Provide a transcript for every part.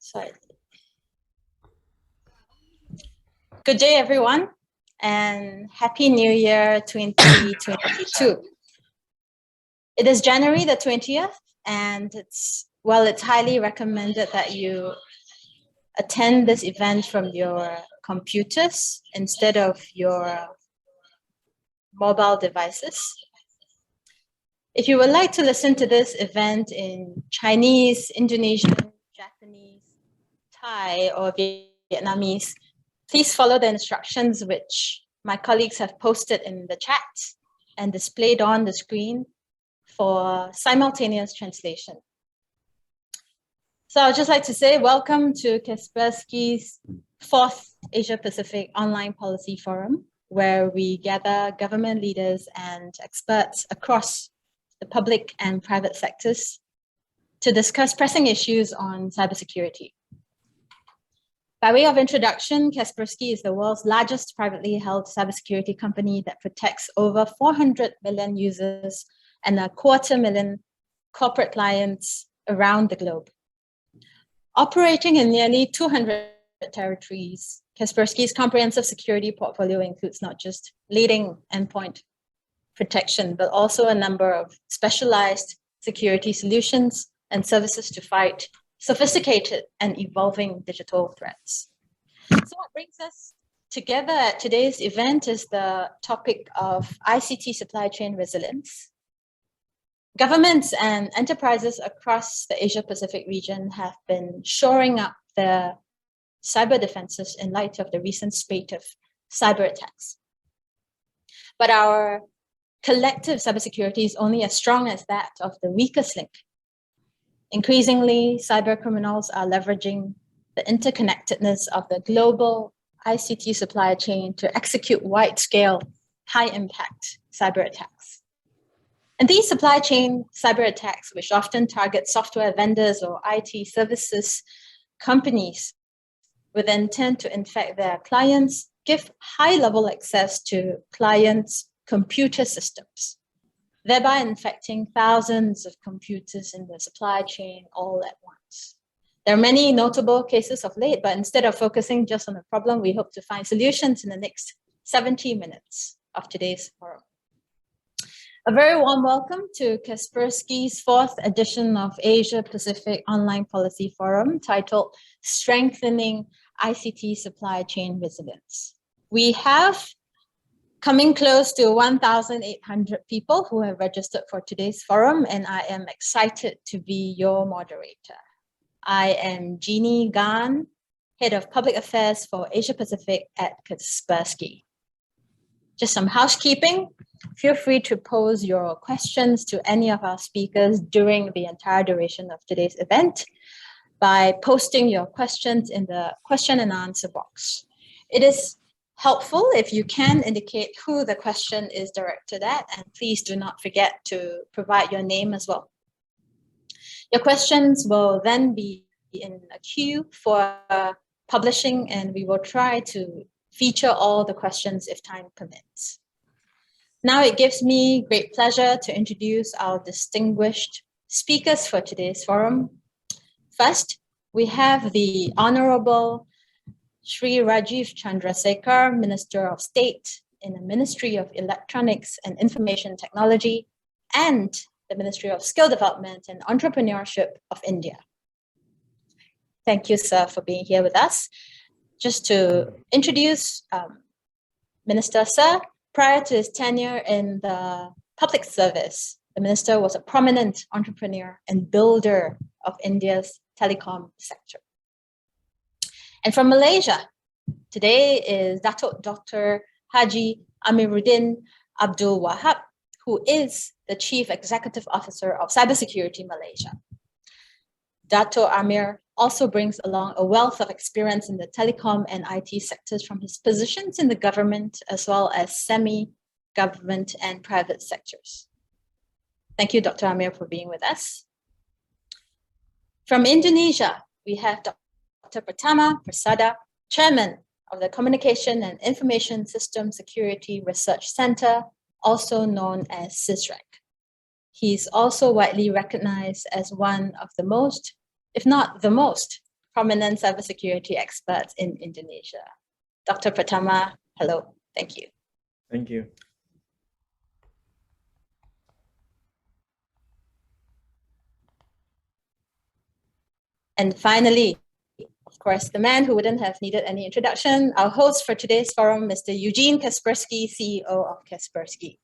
Sorry. Good day, everyone, and Happy New Year 2022. It is January the 20th, and it's highly recommended that you attend this event from your computers instead of your mobile devices. If you would like to listen to this event in Chinese, Indonesian, Japanese, Thai, or Vietnamese, please follow the instructions which my colleagues have posted in the chat and displayed on the screen for simultaneous translation. So I'd just like to say welcome to Kaspersky's 4th Asia-Pacific Online Policy Forum, where we gather government leaders and experts across the public and private sectors to discuss pressing issues on cybersecurity. By way of introduction, Kaspersky is the world's largest privately held cybersecurity company that protects over 400 million users and 250,000 corporate clients around the globe. Operating in nearly 200 territories, Kaspersky's comprehensive security portfolio includes not just leading endpoint protection, but also a number of specialized security solutions and services to fight sophisticated and evolving digital threats. So what brings us together at today's event is the topic of ICT supply chain resilience. Governments and enterprises across the Asia-Pacific region have been shoring up their cyber defenses in light of the recent spate of cyber attacks. But our collective cybersecurity is only as strong as that of the weakest link. Increasingly, cybercriminals are leveraging the interconnectedness of the global ICT supply chain to execute wide-scale, high-impact cyber attacks. And these supply chain cyber attacks, which often target software vendors or IT services companies with intent to infect their clients, give high-level access to clients' computer systems, thereby infecting thousands of computers in the supply chain all at once. There are many notable cases of late, but instead of focusing just on the problem, we hope to find solutions in the next 70 minutes of today's forum. A very warm welcome to Kaspersky's 4th edition of Asia-Pacific Online Policy Forum, titled Strengthening ICT Supply Chain Resilience. We have coming close to 1,800 people who have registered for today's forum, and I am excited to be your moderator. I am Jeannie Gan, Head of Public Affairs for Asia Pacific at Kaspersky. Just some housekeeping. Feel free to pose your questions to any of our speakers during the entire duration of today's event by posting your questions in the question and answer box. It is helpful if you can indicate who the question is directed at, and please do not forget to provide your name as well. Your questions will then be in a queue for publishing, and we will try to feature all the questions if time permits. Now it gives me great pleasure to introduce our distinguished speakers for today's forum. First, we have the Honorable Shri Rajiv Chandrasekhar, Minister of State in the Ministry of Electronics and Information Technology and the Ministry of Skill Development and Entrepreneurship of India. Thank you, sir, for being here with us. Just to introduce Minister Sir, prior to his tenure in the public service, the minister was a prominent entrepreneur and builder of India's telecom sector. And from Malaysia, today is Datuk Dr. Haji Amiruddin Abdul Wahab, who is the Chief Executive Officer of Cybersecurity Malaysia. Dato' Amir also brings along a wealth of experience in the telecom and IT sectors from his positions in the government as well as semi-government and private sectors. Thank you, Dr. Amir, for being with us. From Indonesia, we have Dr. Pratama Prasada, Chairman of the Communication and Information System Security Research Center, also known as CISREC. He is also widely recognized as one of the most, if not the most, prominent cybersecurity experts in Indonesia. Dr. Pratama, hello. Thank you. Thank you. And finally, of course, the man who wouldn't have needed any introduction, our host for today's forum, Mr. Eugene Kaspersky, CEO of Kaspersky.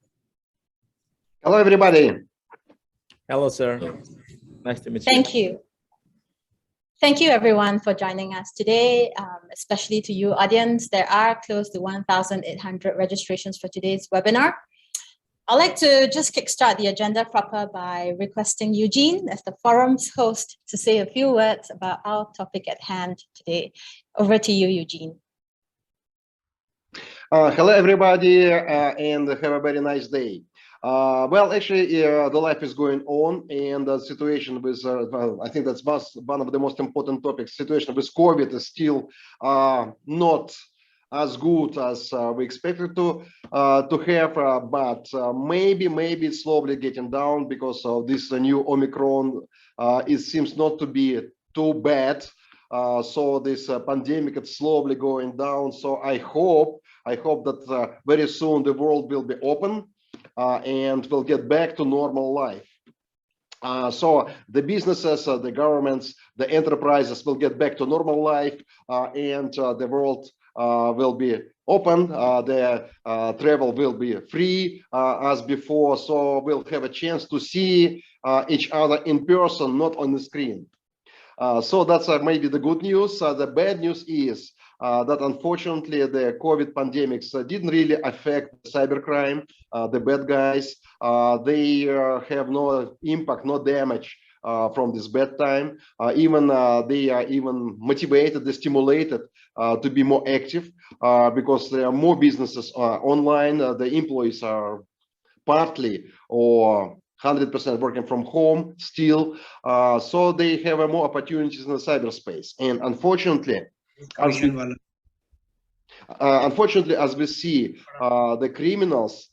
Hello, everybody. Hello, sir. Nice to meet you. Thank you. Thank you, everyone, for joining us today, especially to you, audience. There are close to 1,800 registrations for today's webinar. I'd like to just kickstart the agenda proper by requesting Eugene, as the forum's host, to say a few words about our topic at hand today. Over to you, Eugene. Hello, everybody, and have a very nice day. Well, actually, the life is going on, and the situation with, well, I think that's one of the most important topics. Situation with COVID is still not as good as we expected to have, but maybe it's slowly getting down because of this new Omicron. It seems not to be too bad. So this pandemic is slowly going down. So I hope that very soon the world will be open and we'll get back to normal life. So the businesses, the governments, the enterprises will get back to normal life, and the world will be open, the travel will be free as before, so we'll have a chance to see each other in person, not on the screen. So that's maybe the good news. The bad news is that unfortunately the COVID pandemics didn't really affect cybercrime, the bad guys. They have no impact, no damage from this bad time. Even they are even motivated, they stimulated to be more active because there are more businesses online. The employees are partly or 100% working from home still, so they have more opportunities in the cyberspace. And unfortunately, as we see, the criminals,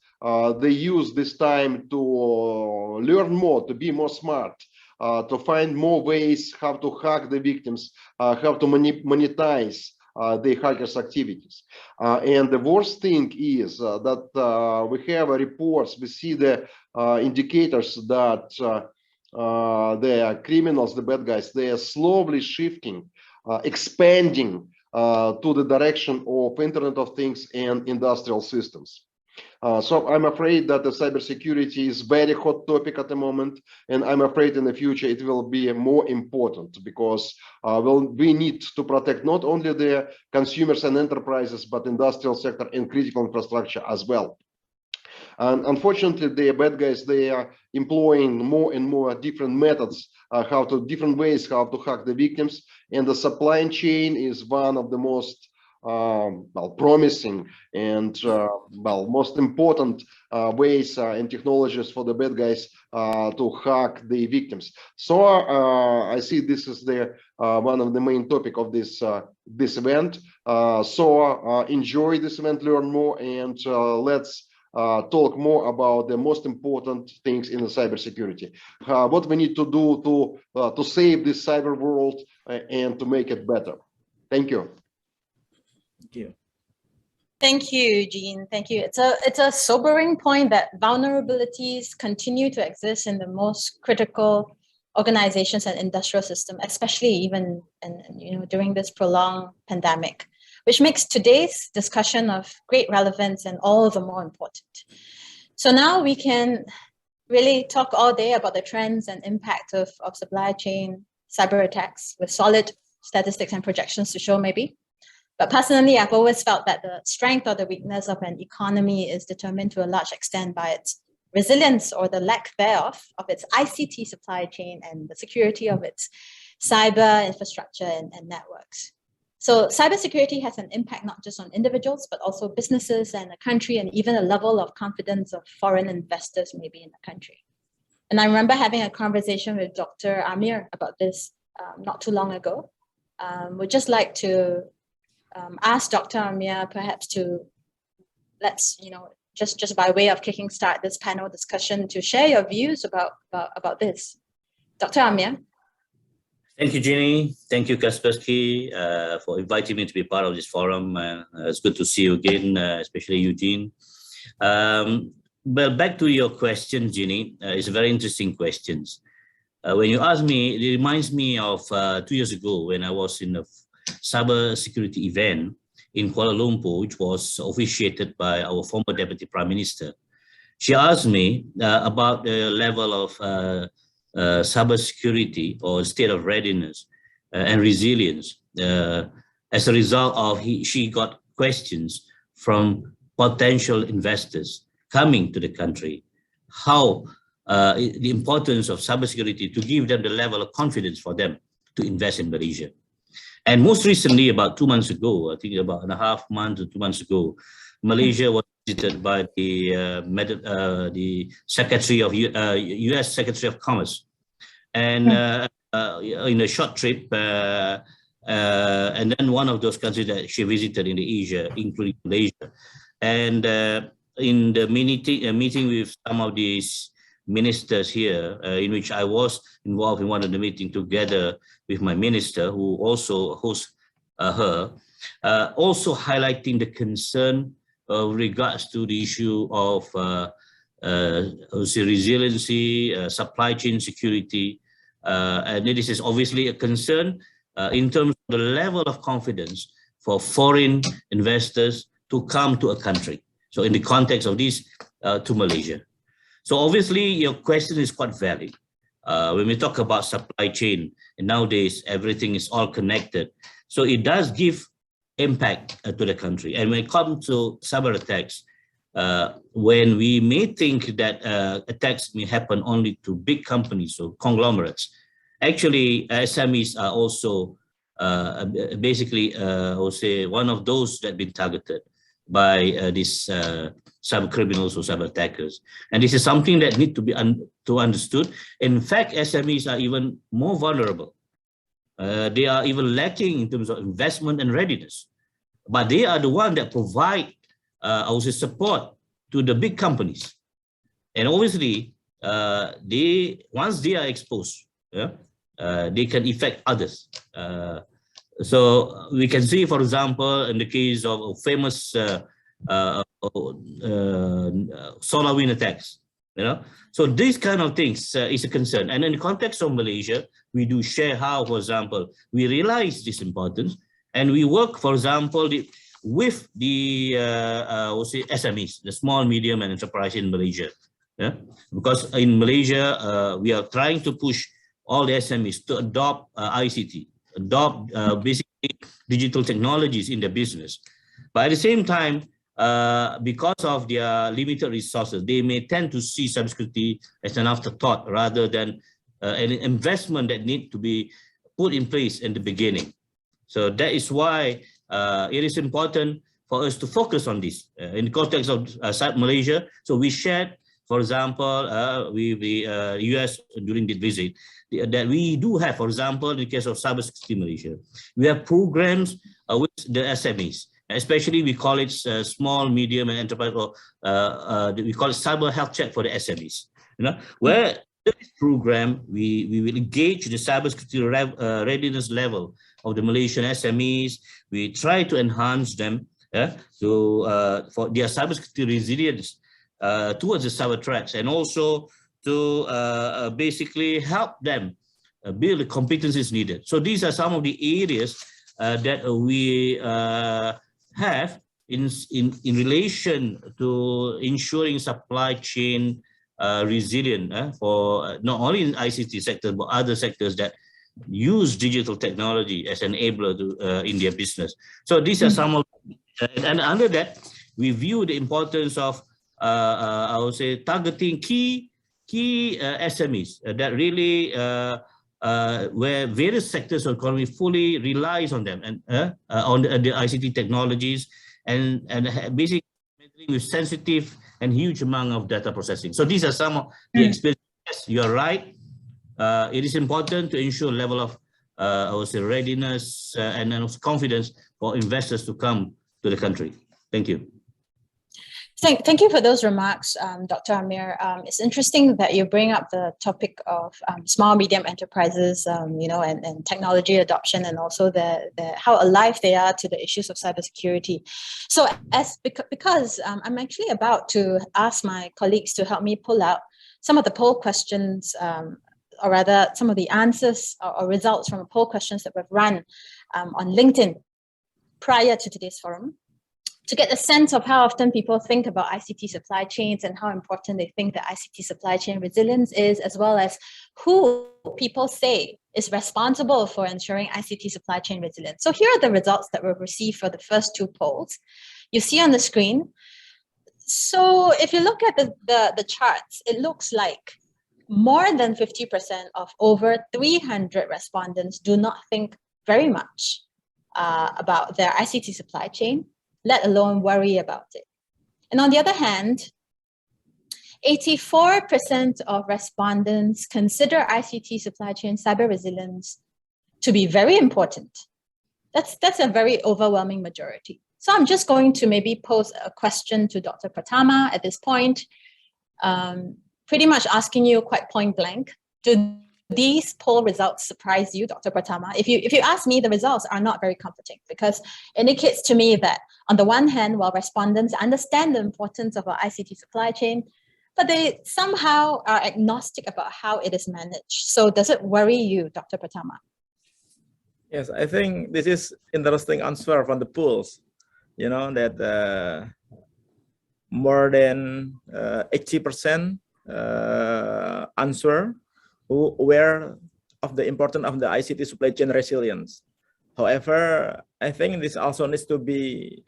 they use this time to learn more, to be more smart, to find more ways how to hack the victims, how to monetize the hackers' activities. And the worst thing is that we have reports, we see the indicators that the criminals, the bad guys, they are slowly shifting, expanding to the direction of Internet of Things and industrial systems. So I'm afraid that the cybersecurity is very hot topic at the moment, and I'm afraid in the future it will be more important because we need to protect not only the consumers and enterprises, but industrial sector and critical infrastructure as well. And unfortunately, the bad guys, they are employing more and more different methods, different ways how to hack the victims, and the supply chain is one of the most promising and most important ways and technologies for the bad guys to hack the victims. So I see this is the one of the main topic of this this event. So enjoy this event, learn more, and let's talk more about the most important things in the cybersecurity. What we need to do to save this cyber world and to make it better. Thank you. Thank you. Thank you, Jean. Thank you. It's a sobering point that vulnerabilities continue to exist in the most critical organizations and industrial system, especially even during this prolonged pandemic, which makes today's discussion of great relevance and all the more important. So now we can really talk all day about the trends and impact of supply chain cyber attacks with solid statistics and projections to show maybe. But personally, I've always felt that the strength or the weakness of an economy is determined to a large extent by its resilience or the lack thereof of its ICT supply chain and the security of its cyber infrastructure and networks. So cybersecurity has an impact not just on individuals, but also businesses and a country, and even a level of confidence of foreign investors maybe in the country. And I remember having a conversation with Dr. Amir about this not too long ago. We'd just like to ask Dr. Amir perhaps to just by way of kicking start this panel discussion to share your views about this. Dr. Amir. Thank you, Jeannie. Thank you, Kaspersky, for inviting me to be part of this forum. It's good to see you again, especially Eugene. Well, back to your question, Jeannie. It's a very interesting question. When you ask me, it reminds me of 2 years ago when I was in a cybersecurity event in Kuala Lumpur, which was officiated by our former Deputy Prime Minister. She asked me about the level of cybersecurity or state of readiness and resilience. As a result of, she got questions from potential investors coming to the country, how the importance of cybersecurity to give them the level of confidence for them to invest in Malaysia. And most recently, about 2 months ago, I think about 1.5 months or 2 months ago, Malaysia was visited by the Secretary of U.S. Secretary of Commerce, and in a short trip, and then one of those countries that she visited in Asia, including Malaysia, and in the meeting with some of these ministers here, in which I was involved in one of the meetings together with my minister, who also hosts her, also highlighting the concern regards to the issue of resiliency, supply chain security, and this is obviously a concern in terms of the level of confidence for foreign investors to come to a country. So in the context of this, to Malaysia. So obviously your question is quite valid. When we talk about supply chain, and nowadays everything is all connected. So it does give impact to the country. And when it comes to cyber attacks, when we may think that attacks may happen only to big companies or conglomerates, actually SMEs are also basically, I would say, one of those that have been targeted by these cybercriminals or cyber attackers. And this is something that needs to be understood. In fact, SMEs are even more vulnerable. They are even lacking in terms of investment and readiness, but they are the one that provide, I would say, support to the big companies. And obviously, once they are exposed, they can affect others. So we can see, for example, in the case of famous SolarWinds attacks, So these kind of things is a concern. And in the context of Malaysia, we do share how, for example, we realize this importance, and we work, for example, with the SMEs, the small, medium, and enterprise in Malaysia. Because in Malaysia, we are trying to push all the SMEs to adopt ICT, adopt basically digital technologies in their business. But at the same time, because of their limited resources, they may tend to see cybersecurity as an afterthought rather than an investment that needs to be put in place in the beginning. So that is why it is important for us to focus on this in the context of Malaysia. So we shared, for example, with the US during the visit, that we do have, for example, in the case of Cybersecurity Malaysia, we have programs with the SMEs. Especially we call it small, medium, and enterprise, or we call it cyber health check for the SMEs. Where this program, we will engage the cybersecurity readiness level of the Malaysian SMEs. We try to enhance them for their cybersecurity resilience towards the cyber threats, and also to basically help them build the competencies needed. So these are some of the areas that we have in relation to ensuring supply chain resilient for not only in ICT sector, but other sectors that use digital technology as an enabler to, in their business. So these are some of, and under that, we view the importance of, I would say, targeting key SMEs that really, where various sectors of the economy fully relies on them and on the ICT technologies, and basically with sensitive and huge amount of data processing. So these are some of the experiences. Yes, you are right. It is important to ensure level of, I would say, readiness and also confidence for investors to come to the country. Thank you. Thank you for those remarks, Dr. Amir. It's interesting that you bring up the topic of small, medium enterprises, and technology adoption, and also the how alive they are to the issues of cybersecurity. So, because I'm actually about to ask my colleagues to help me pull out some of the poll questions, or rather, some of the answers or results from poll questions that we've run on LinkedIn prior to today's forum, to get a sense of how often people think about ICT supply chains and how important they think that ICT supply chain resilience is, as well as who people say is responsible for ensuring ICT supply chain resilience. So here are the results that we've received for the first two polls. You see on the screen. So if you look at the charts, it looks like more than 50% of over 300 respondents do not think very much about their ICT supply chain, let alone worry about it. And on the other hand, 84% of respondents consider ICT supply chain cyber resilience to be very important. That's a very overwhelming majority. So I'm just going to maybe pose a question to Dr. Pratama at this point, pretty much asking you quite point blank, do these poll results surprise you, Dr. Pratama? If you ask me, the results are not very comforting, because it indicates to me that on the one hand, while respondents understand the importance of our ICT supply chain, but they somehow are agnostic about how it is managed. So does it worry you, Dr. Pratama? Yes, I think this is interesting answer from the polls. You know, that more than 80% answer who aware of the importance of the ICT supply chain resilience. However, I think this also needs to be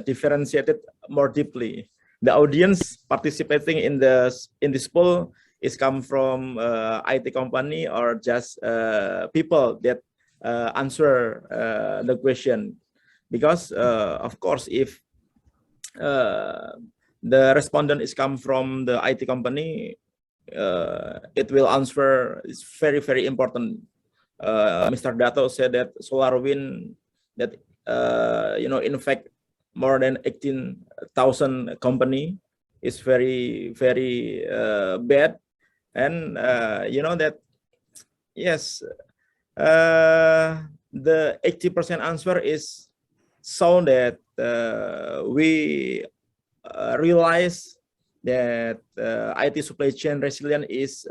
differentiated more deeply. The audience participating in this poll is come from IT company or just people that answer the question. Because of course, if the respondent is come from the IT company, it will answer. It's very, very important. Mr. Dato said that SolarWind that infect more than 18,000 company is very, very bad, and that yes, the 80% answer is so that we realize that IT supply chain resilience is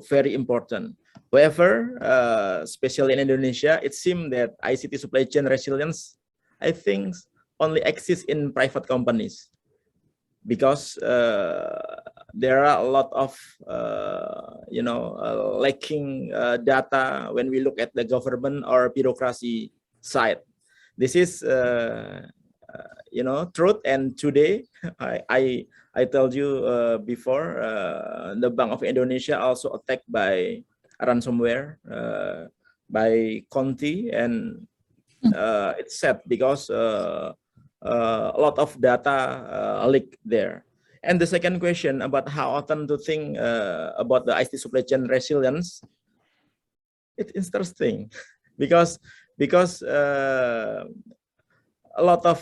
very important. However, especially in Indonesia, it seems that ICT supply chain resilience, I think, only exists in private companies, because there are a lot of lacking data when we look at the government or bureaucracy side. This is truth. And today, I told you before, the Bank of Indonesia also attacked by ransomware by Conti, and it's sad because a lot of data leaked there. And the second question about how often to think about the IT supply chain resilience, it's interesting because a lot of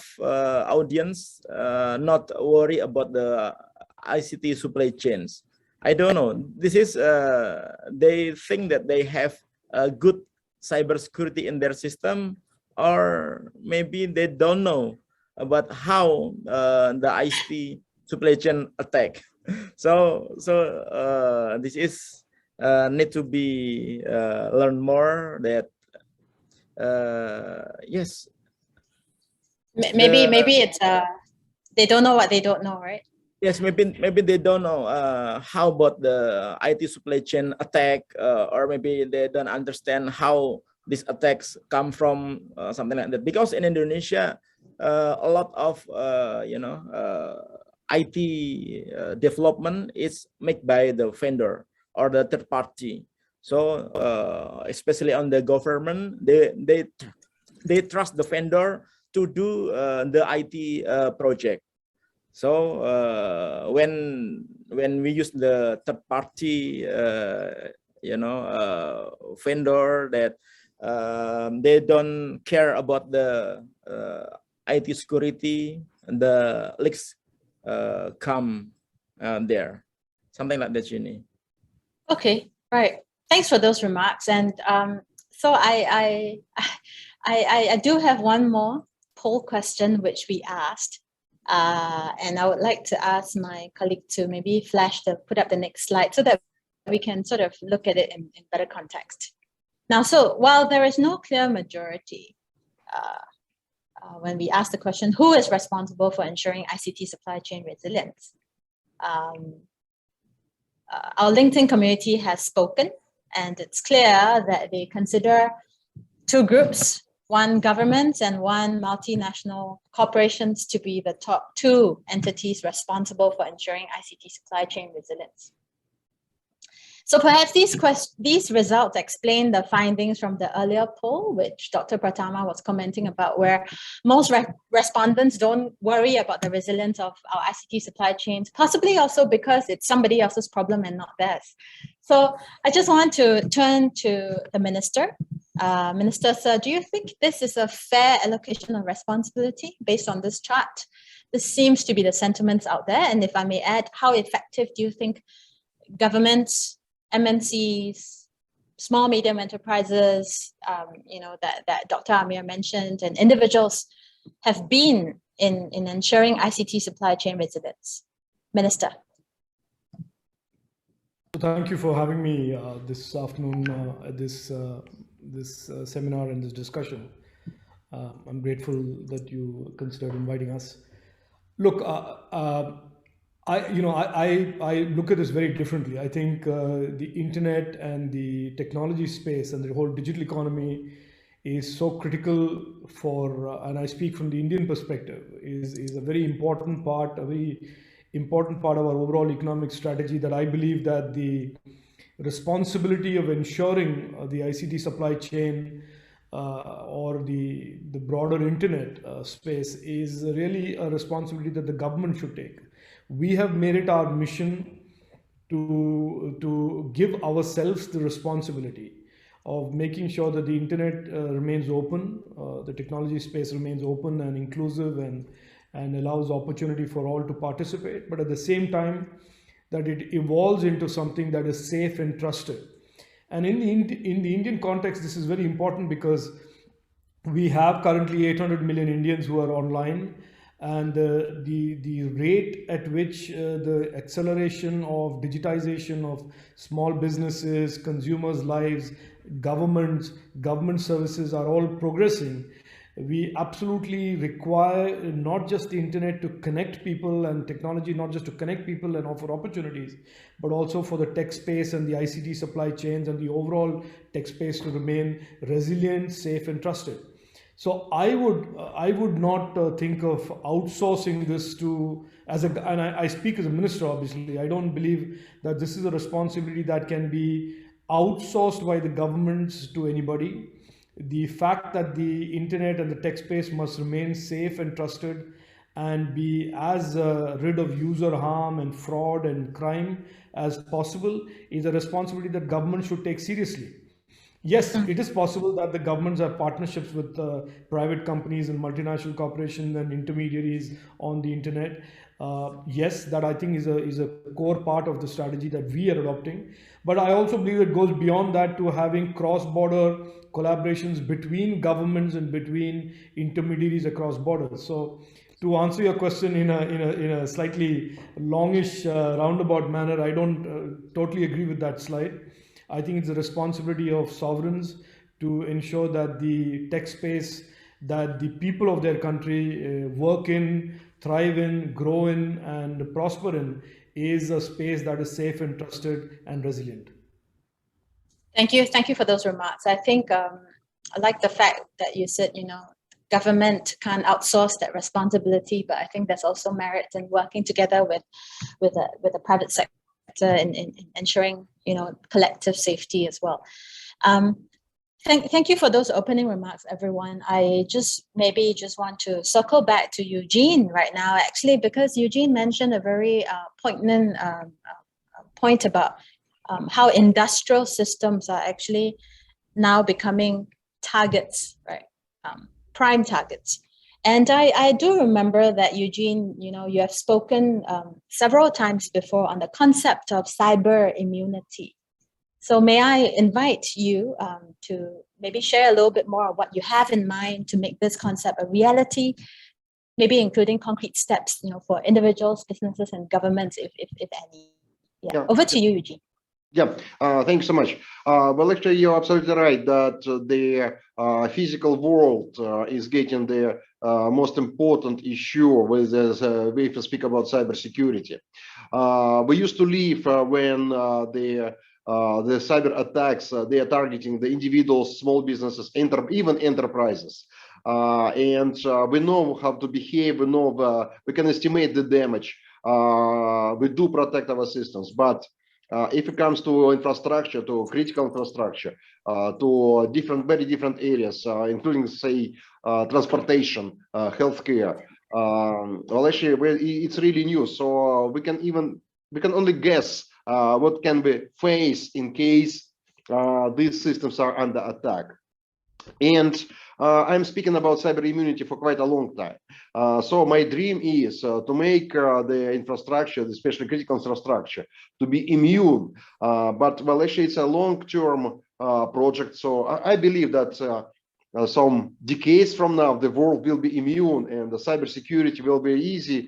audience not worry about the ICT supply chains. I don't know. This is they think that they have a good cybersecurity in their system, or maybe they don't know about how the ICT supply chain attack. So this is need to be learn more. That yes. Maybe it's they don't know what they don't know, right? Yes, maybe they don't know how about the IT supply chain attack, or maybe they don't understand how these attacks come from, something like that. Because in Indonesia, a lot of IT development is made by the vendor or the third party. So especially on the government, they trust the vendor to do the IT project. So when we use the third party, vendor that they don't care about the IT security, the leaks come there. Something like that, Jenny. Okay, right. Thanks for those remarks. And so I do have one more poll question which we asked, and I would like to ask my colleague to maybe put up the next slide so that we can sort of look at it in better context. Now, so while there is no clear majority, when we ask the question, who is responsible for ensuring ICT supply chain resilience? Our LinkedIn community has spoken, and it's clear that they consider two groups, one government and one multinational corporations, to be the top two entities responsible for ensuring ICT supply chain resilience. So perhaps these results explain the findings from the earlier poll, which Dr. Pratama was commenting about, where most respondents don't worry about the resilience of our ICT supply chains, possibly also because it's somebody else's problem and not theirs. So I just want to turn to the Minister. Minister, sir, do you think this is a fair allocation of responsibility based on this chart? This seems to be the sentiments out there. And if I may add, how effective do you think governments, MNCs, small, medium enterprises, that Dr. Amir mentioned, and individuals have been in ensuring ICT supply chain resilience? Minister. Thank you for having me this afternoon at this seminar and this discussion. I'm grateful that you considered inviting us. Look, I look at this very differently. I think the internet and the technology space and the whole digital economy is so critical for, and I speak from the Indian perspective, is a very important part, a very important part of our overall economic strategy, that I believe that the responsibility of ensuring the ICT supply chain or the broader internet space is really a responsibility that the government should take. We have made it our mission to give ourselves the responsibility of making sure that the internet remains open, the technology space remains open and inclusive and allows opportunity for all to participate, but at the same time that it evolves into something that is safe and trusted. And in the Indian context, this is very important because we have currently 800 million Indians who are online, and the rate at which the acceleration of digitization of small businesses, consumers' lives, government services are all progressing. We absolutely require not just the internet to connect people and technology, not just to connect people and offer opportunities, but also for the tech space and the ICT supply chains and the overall tech space to remain resilient, safe, and trusted. So I would not think of outsourcing this to, and I speak as a minister, obviously. I don't believe that this is a responsibility that can be outsourced by the governments to anybody. The fact that the internet and the tech space must remain safe and trusted and be as rid of user harm and fraud and crime as possible is a responsibility that government should take seriously. Yes, it is possible that the governments have partnerships with private companies and multinational corporations and intermediaries on the internet. Yes, that I think is a core part of the strategy that we are adopting. But I also believe it goes beyond that to having cross-border collaborations between governments and between intermediaries across borders. So to answer your question in a slightly longish roundabout manner, I don't totally agree with that slide. I think it's a responsibility of sovereigns to ensure that the tech space that the people of their country work in, thrive in, grow in, and prosper in is a space that is safe and trusted and resilient. Thank you for those remarks. I think I like the fact that you said, government can't outsource that responsibility, but I think there's also merit in working together with the private sector in ensuring collective safety as well. Thank you for those opening remarks, everyone. I just want to circle back to Eugene right now, actually, because Eugene mentioned a very poignant point about how industrial systems are actually now becoming targets, right? Prime targets. And I do remember that, Eugene, you have spoken several times before on the concept of cyber immunity. So may I invite you to maybe share a little bit more of what you have in mind to make this concept a reality, maybe including concrete steps, for individuals, businesses, and governments, if any. Yeah. Over to you, Eugene. Yeah, thank you so much. Well, actually, you're absolutely right that the physical world is getting the most important issue with if we speak about cybersecurity. We used to live when the cyber attacks they are targeting the individuals, small businesses, even enterprises. And we know how to behave. We know we can estimate the damage. We do protect our systems, but if it comes to infrastructure, to critical infrastructure, to very different areas, including, say, transportation, healthcare, well, actually, it's really new. So we can only guess what can be faced in case these systems are under attack. And I'm speaking about cyber immunity for quite a long time. So my dream is to make the infrastructure, especially critical infrastructure, to be immune. But well, actually, it's a long-term project. So I believe that some decades from now, the world will be immune, and the cybersecurity will be easy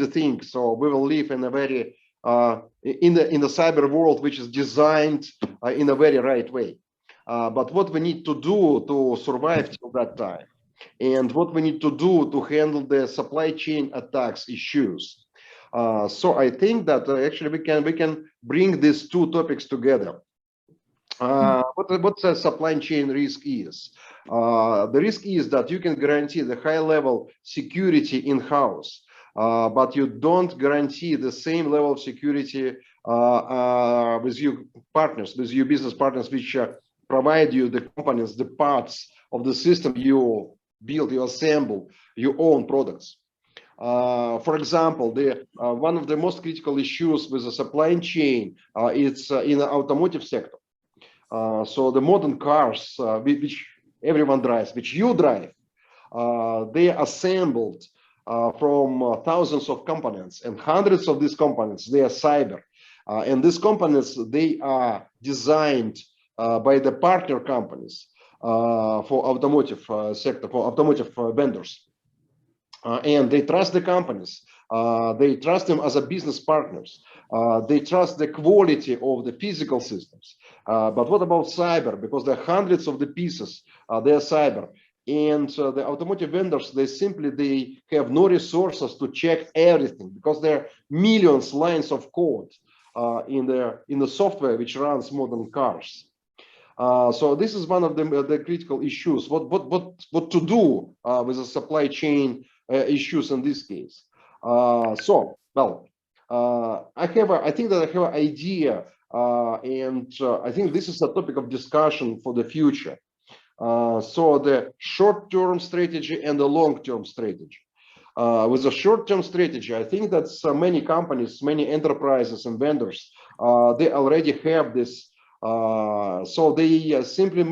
thing. So we will live in a very in the cyber world, which is designed in a very right way. But what we need to do to survive till that time, and what we need to do to handle the supply chain attacks issues. So I think that actually we can bring these two topics together. What the supply chain risk is? The risk is that you can guarantee the high level security in-house, but you don't guarantee the same level of security with your partners, with your business partners, which provide you the components, the parts of the system you build, you assemble, your own products. For example, one of the most critical issues with the supply chain it's in the automotive sector. So the modern cars, which everyone drives, which you drive, they are assembled from thousands of components, and hundreds of these components, they are cyber. And these components, they are designed by the partner companies for automotive sector, for automotive vendors. And they trust the companies. They trust them as a business partners. They trust the quality of the physical systems. But what about cyber? Because there are hundreds of the pieces, they are cyber. And the automotive vendors, they have no resources to check everything, because there are millions lines of code in the software which runs modern cars. So this is one of the critical issues. What to do with the supply chain issues in this case? I think that I have an idea, and I think this is a topic of discussion for the future. So the short-term strategy and the long-term strategy. With the short-term strategy, I think that many companies, many enterprises and vendors, they already have this. So they simply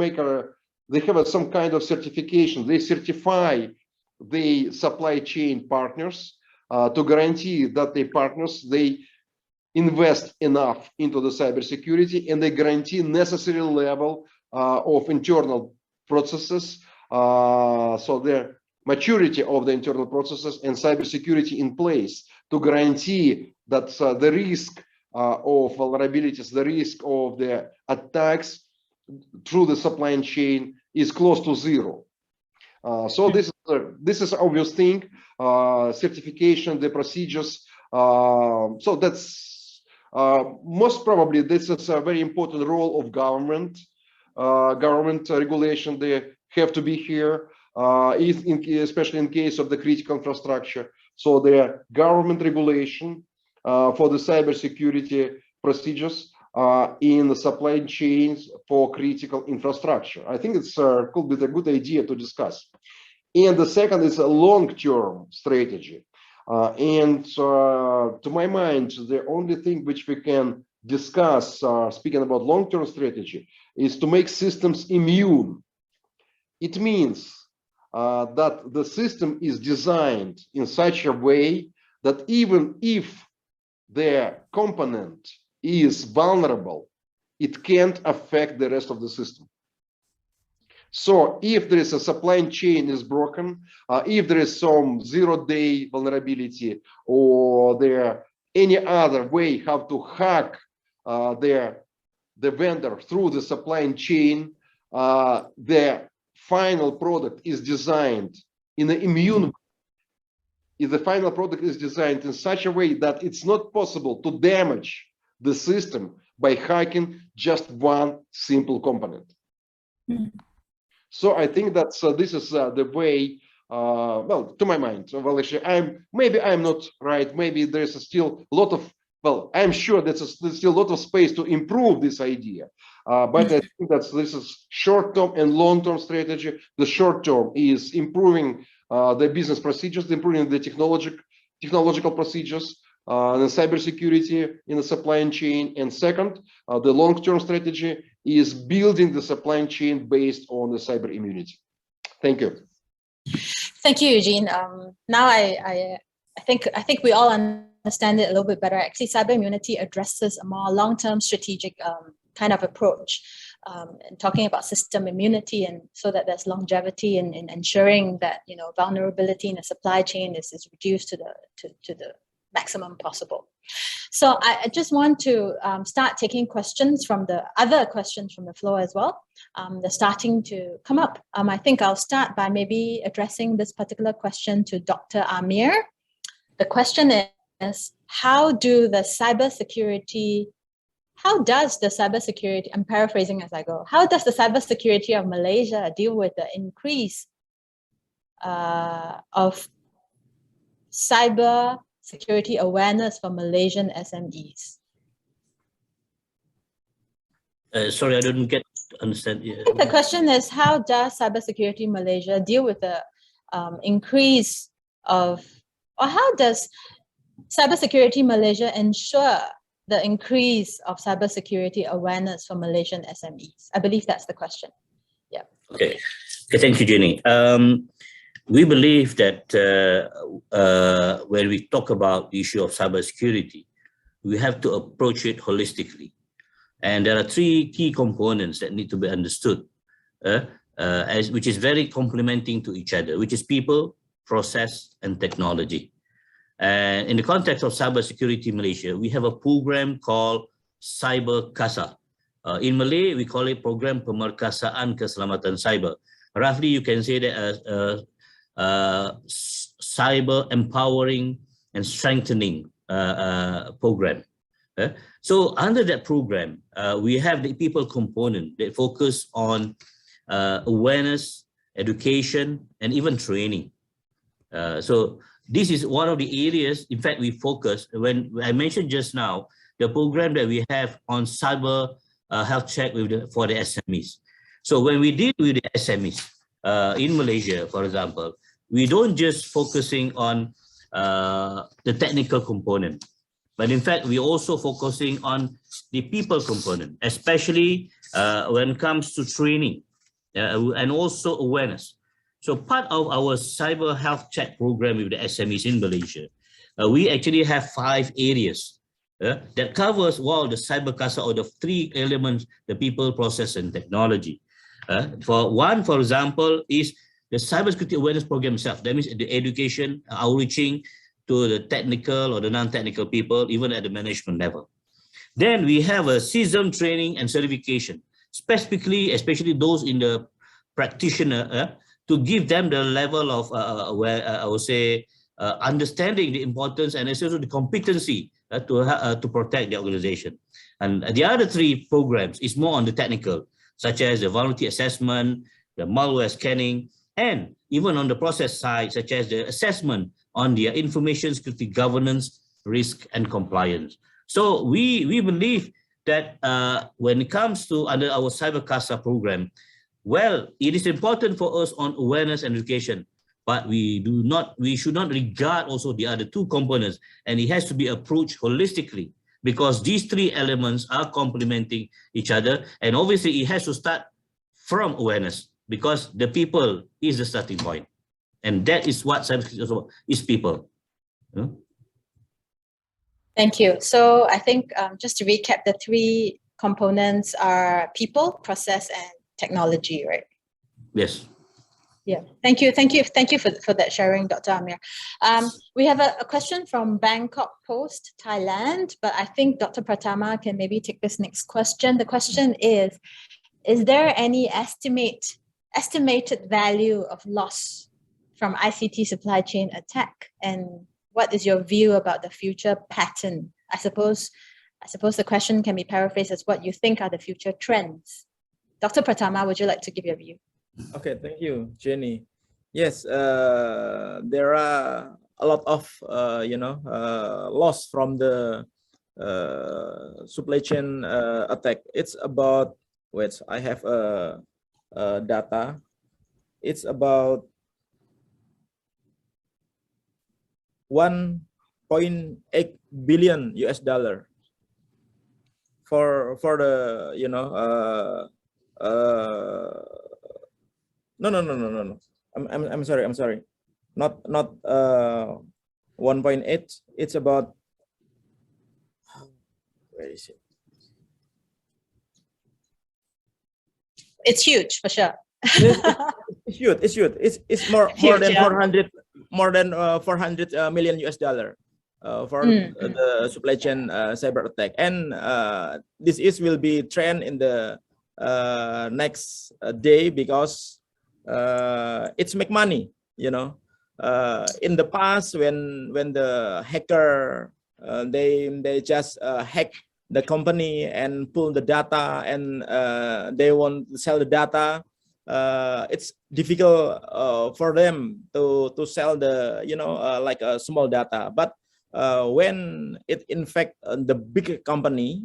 they have some kind of certification. They certify the supply chain partners to guarantee that the partners, they invest enough into the cybersecurity, and they guarantee necessary level of internal processes. So the maturity of the internal processes and cybersecurity in place to guarantee that the risk of vulnerabilities, the risk of the attacks through the supply chain is close to zero. So this is obvious thing. Certification, the procedures. So that's most probably this is a very important role of government. Government regulation, they have to be here, especially in case of the critical infrastructure. So the government regulation for the cybersecurity procedures in the supply chains for critical infrastructure. I think it's could be a good idea to discuss. And the second is a long-term strategy. To my mind, the only thing which we can discuss, speaking about long-term strategy, is to make systems immune. It means that the system is designed in such a way that even if the component is vulnerable, it can't affect the rest of the system. So if there is a supply chain is broken, if there is some zero-day vulnerability, or there any other way how to hack the vendor through the supply chain, the final product is designed in an immune way. If the final product is designed in such a way that it's not possible to damage the system by hacking just one simple component. So I think that this is the way, well, to my mind. So, well, actually, maybe I'm not right. Maybe there's still a lot of, well, I'm sure there's still a lot of space to improve this idea. But I think that this is short-term and long-term strategy. The short-term is improving the business procedures, improving the technological procedures, the cybersecurity in the supply chain. And second, the long-term strategy is building the supply chain based on the cyber immunity. Thank you. Thank you, Eugene. Now I think we all understand it a little bit better. Actually, cyber immunity addresses a more long-term strategic kind of approach, and talking about system immunity, and so that there's longevity in ensuring that vulnerability in the supply chain is reduced to the maximum possible. So I just want to start taking questions from the floor as well. They're starting to come up. I think I'll start by maybe addressing this particular question to Dr. Amir. The question is, how does the cybersecurity, I'm paraphrasing as I go, how does the cybersecurity of Malaysia deal with the increase of cybersecurity awareness for Malaysian SMEs? Sorry, I didn't understand. I think the question is, how does cybersecurity Malaysia deal with the increase of, or how does cybersecurity Malaysia ensure the increase of cybersecurity awareness for Malaysian SMEs? I believe that's the question. Yeah. Okay, thank you, Jenny. We believe that when we talk about the issue of cybersecurity, we have to approach it holistically. And there are three key components that need to be understood, which is very complementing to each other, which is people, process, and technology. And in the context of cybersecurity Malaysia, we have a program called Cyber Kasa. In Malay, we call it Program Pemerkasaan Keselamatan Cyber. Roughly, you can say that as cyber empowering and strengthening program. So under that program, we have the people component that focus on awareness, education, and even training. So this is one of the areas, in fact, we focus. When I mentioned just now, the program that we have on cyber health check for the SMEs. So when we deal with the SMEs in Malaysia, for example, we don't just focusing on the technical component, but in fact, we're also focusing on the people component, especially when it comes to training and also awareness. So part of our cyber health check program with the SMEs in Malaysia, we actually have 5 areas that covers the cyber CASA, or the 3 elements, the people, process, and technology. For example, is the cybersecurity awareness program itself. That means the education, outreaching to the technical or the non-technical people, even at the management level. Then we have a CISM training and certification, specifically, especially those in the practitioner, to give them the level of, I would say, understanding the importance and also the competency to protect the organization. And the other 3 programs is more on the technical, such as the vulnerability assessment, the malware scanning, and even on the process side, such as the assessment on the information security governance, risk, and compliance. So we believe that when it comes to under our Cyber CASA program, well, it is important for us on awareness and education, but we should not regard also the other 2 components, and it has to be approached holistically, because these 3 elements are complementing each other, and obviously it has to start from awareness. because the people is the starting point. And that is what cybersecurity is people. You know? Thank you. So I think just to recap, the three components are people, process, and technology, right? Yes. Yeah. Thank you for that sharing, Dr. Amir. We have a question from Bangkok Post, Thailand, but I think Dr. Pratama can maybe take this next question. The question is there any estimated value of loss from ICT supply chain attack? And what is your view about the future pattern? I suppose the question can be paraphrased as what you think are the future trends. Dr. Pratama, would you like to give your view? Okay, thank you, Jenny. Yes, there are a lot of loss from the supply chain attack. It's about, wait, I have data. It's about 1.8 billion US dollar for the no. I'm sorry. Not 1.8. It's about, where is it? It's huge for sure. It's huge. It's more Huge, than yeah. 400 million US dollar for the supply chain cyber attack, and this will be trend in the next day, because it's make money, in the past when the hacker they just hack the company and pull the data, and they want to sell the data. It's difficult for them to sell the like a small data, but when it infect the big company,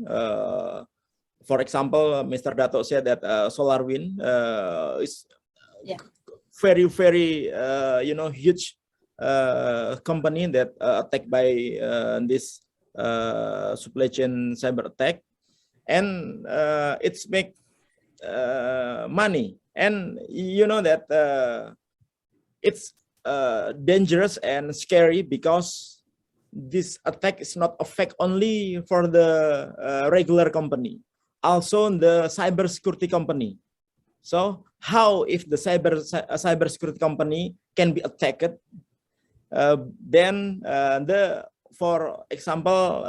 for example, Mr. Dato said that SolarWind is very huge company that attacked by this supply chain cyber attack, and it's make money. And you know that it's dangerous and scary, because this attack is not affect only for the regular company, also the cybersecurity company. So how if the cybersecurity company can be attacked? Then for example,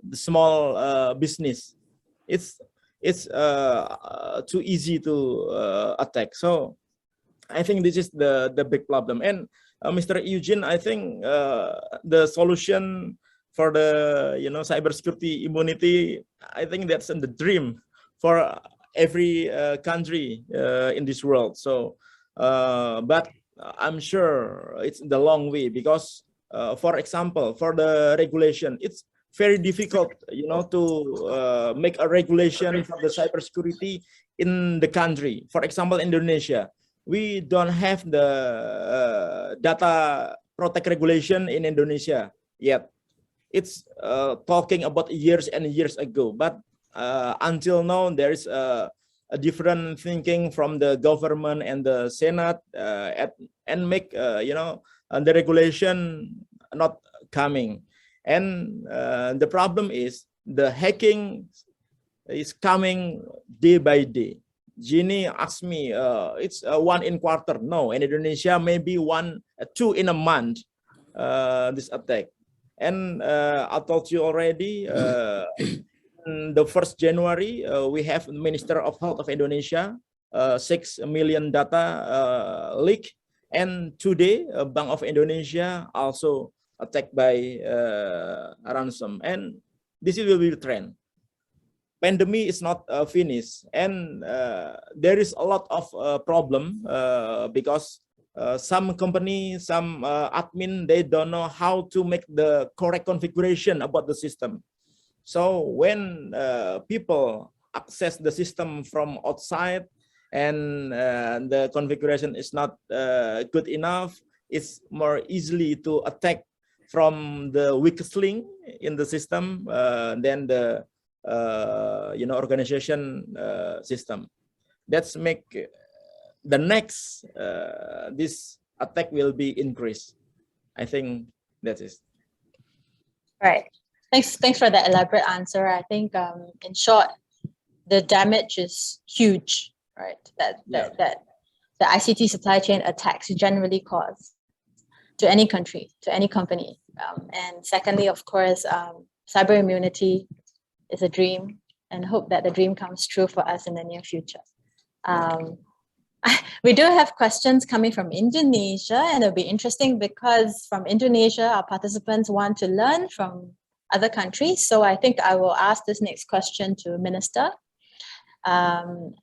the small business, it's too easy to attack. So I think this is the big problem. And Mr. Eugene, I think the solution for the cybersecurity immunity, I think that's in the dream for every country in this world. So but I'm sure it's the long way, because for example, for the regulation, it's very difficult, to make a regulation for the cybersecurity in the country. For example, Indonesia, we don't have the data protect regulation in Indonesia yet. It's talking about years and years ago, but until now there is a different thinking from the government and the Senate, and make the regulation not coming. And the problem is the hacking is coming day by day. Jeannie asked me, it's one in quarter. No, in Indonesia, maybe 1, 2 in a month, this attack. And I told you already, the 1st January, we have Minister of Health of Indonesia, 6 million data leak. And today, Bank of Indonesia also attacked by ransom, and this will be the trend. Pandemic is not finished, and there is a lot of problem because some company, some admin, they don't know how to make the correct configuration about the system. So when people access the system from outside, and the configuration is not good enough, it's more easily to attack from the weakest link in the system than the organization system. That's make the next this attack will be increased. I think that is Right. Thanks for the elaborate answer. I think in short, the damage is huge, right? That the ICT supply chain attacks generally cause to any country, to any company. And secondly, of course, cyber immunity is a dream, and hope that the dream comes true for us in the near future. We do have questions coming from Indonesia, and it'll be interesting because from Indonesia, our participants want to learn from other countries. So I think I will ask this next question to Minister.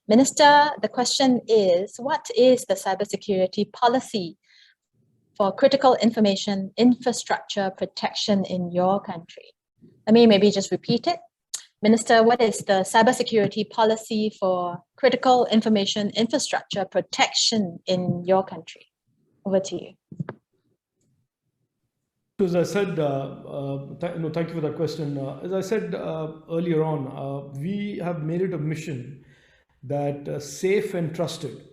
Minister, the question is, what is the cybersecurity policy for critical information infrastructure protection in your country? Let me maybe just repeat it. Minister, what is the cybersecurity policy for critical information infrastructure protection in your country? Over to you. So as I said, thank you for that question. As I said earlier on, we have made it a mission that safe and trusted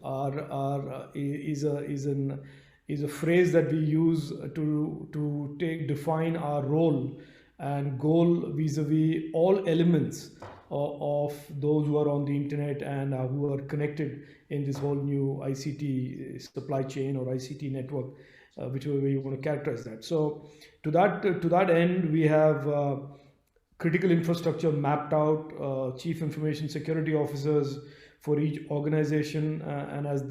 is a phrase that we use to define our role and goal vis-a-vis all elements of those who are on the internet and who are connected in this whole new ICT supply chain or ICT network, whichever way you want to characterize that. So to that end, we have critical infrastructure mapped out, chief information security officers for each organization, and as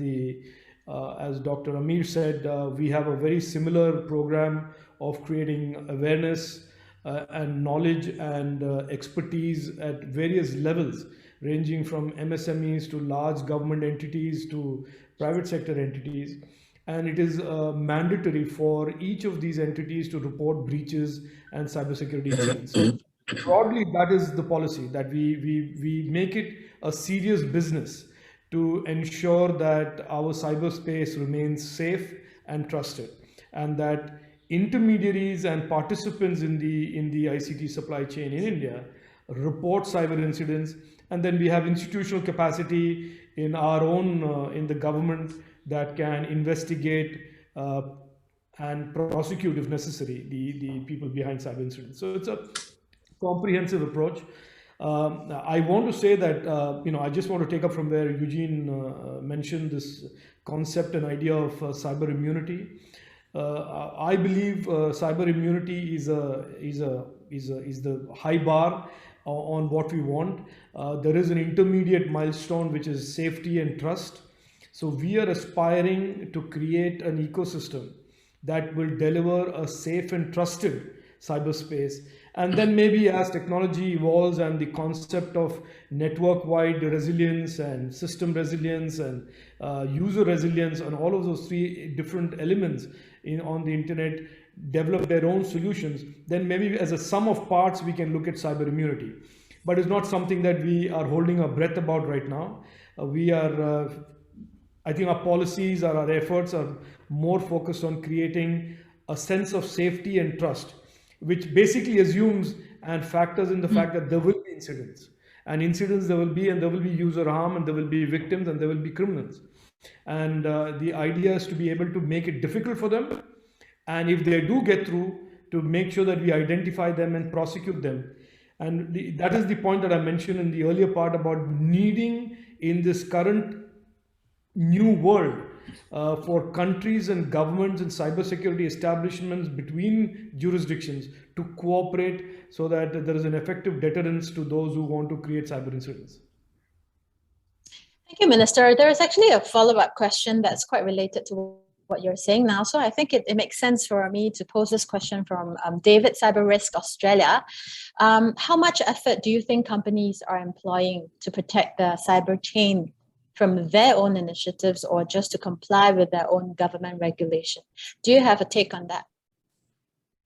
Dr. Amir said, we have a very similar program of creating awareness and knowledge and expertise at various levels, ranging from MSMEs to large government entities to private sector entities. And it is mandatory for each of these entities to report breaches and cybersecurity incidents. So broadly, that is the policy, that we make it a serious business to ensure that our cyberspace remains safe and trusted, and that intermediaries and participants in the ICT supply chain in India report cyber incidents, and then we have institutional capacity in our own in the government that can investigate and prosecute if necessary the people behind cyber incidents. So it's a comprehensive approach. I want to say that I just want to take up from where Eugene mentioned this concept and idea of cyber immunity. I believe cyber immunity is the high bar on what we want. There is an intermediate milestone, which is safety and trust. So we are aspiring to create an ecosystem that will deliver a safe and trusted cyberspace. And then maybe as technology evolves and the concept of network-wide resilience and system resilience and user resilience and all of those three different elements on the internet develop their own solutions, then maybe as a sum of parts we can look at cyber immunity. But it's not something that we are holding our breath about right now. I think our policies or our efforts are more focused on creating a sense of safety and trust, which basically assumes and factors in the fact that there will be incidents. And incidents there will be, and there will be user harm, and there will be victims, and there will be criminals. And the idea is to be able to make it difficult for them. And if they do get through, to make sure that we identify them and prosecute them. And that is the point that I mentioned in the earlier part about needing in this current new world for countries and governments and cybersecurity establishments between jurisdictions to cooperate so that there is an effective deterrence to those who want to create cyber incidents. Thank you, Minister. There is actually a follow-up question that's quite related to what you're saying now. So I think it makes sense for me to pose this question from David, Cyber Risk Australia. How much effort do you think companies are employing to protect the cyber chain from their own initiatives or just to comply with their own government regulation? Do you have a take on that?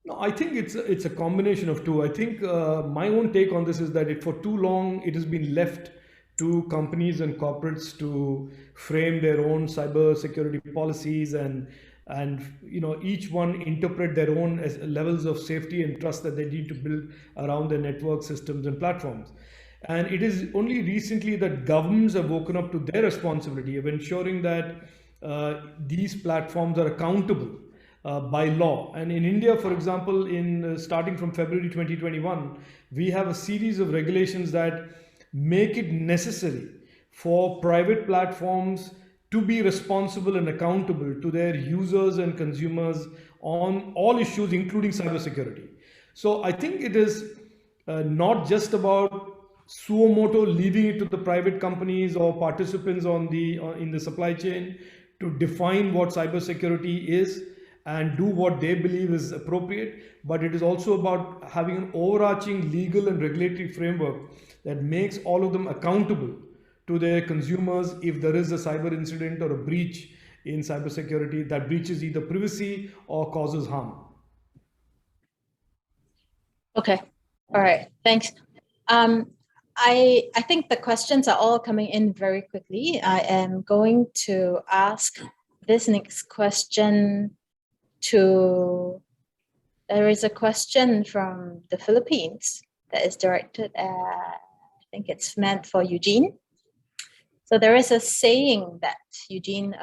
No, I think it's a combination of two. I think my own take on this is that for too long it has been left to companies and corporates to frame their own cyber security policies and each one interpret their own levels of safety and trust that they need to build around their network systems and platforms. And it is only recently that governments have woken up to their responsibility of ensuring that these platforms are accountable by law. And in India, for example, in starting from February 2021, we have a series of regulations that make it necessary for private platforms to be responsible and accountable to their users and consumers on all issues, including cybersecurity. So I think it is not just about suo moto leaving it to the private companies or participants on in the supply chain to define what cybersecurity is and do what they believe is appropriate, but it is also about having an overarching legal and regulatory framework that makes all of them accountable to their consumers if there is a cyber incident or a breach in cybersecurity that breaches either privacy or causes harm. Okay, all right, thanks. I think the questions are all coming in very quickly. I am going to ask this next question to, there is a question from the Philippines that is directed at, I think it's meant for Eugene. So there is a saying that, Eugene,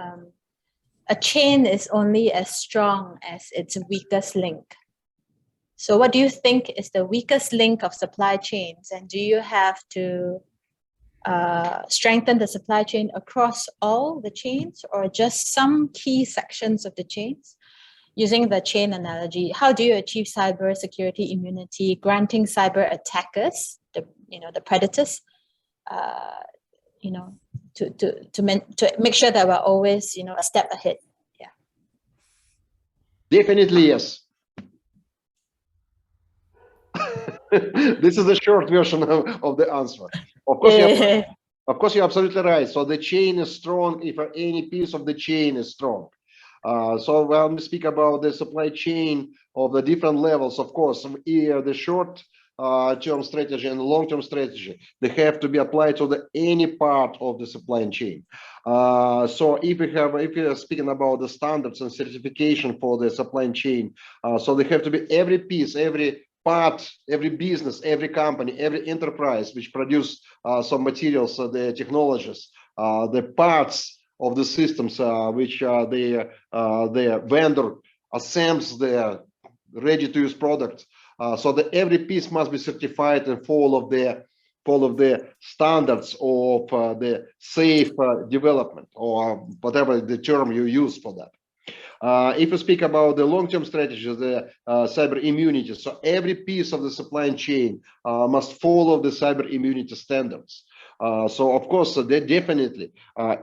a chain is only as strong as its weakest link. So what do you think is the weakest link of supply chains? And do you have to strengthen the supply chain across all the chains or just some key sections of the chains? Using the chain analogy, how do you achieve cybersecurity immunity, granting cyber attackers, the predators, to make sure that we're always, a step ahead? Yeah. Definitely yes. This is the short version of the answer. Of course, you're absolutely right. So the chain is strong if any piece of the chain is strong. So when we speak about the supply chain of the different levels, of course, the short term strategy and the long-term strategy, they have to be applied to any part of the supply chain. So if we are speaking about the standards and certification for the supply chain, so they have to be every piece, every part, every business, every company, every enterprise which produce some materials, the technologies, the parts of the systems which the vendor assembles their ready-to-use products. So that every piece must be certified and follow the standards of the safe development, or whatever the term you use for that. If you speak about the long-term strategy, the cyber immunity, so every piece of the supply chain must follow the cyber immunity standards. So of course, they definitely,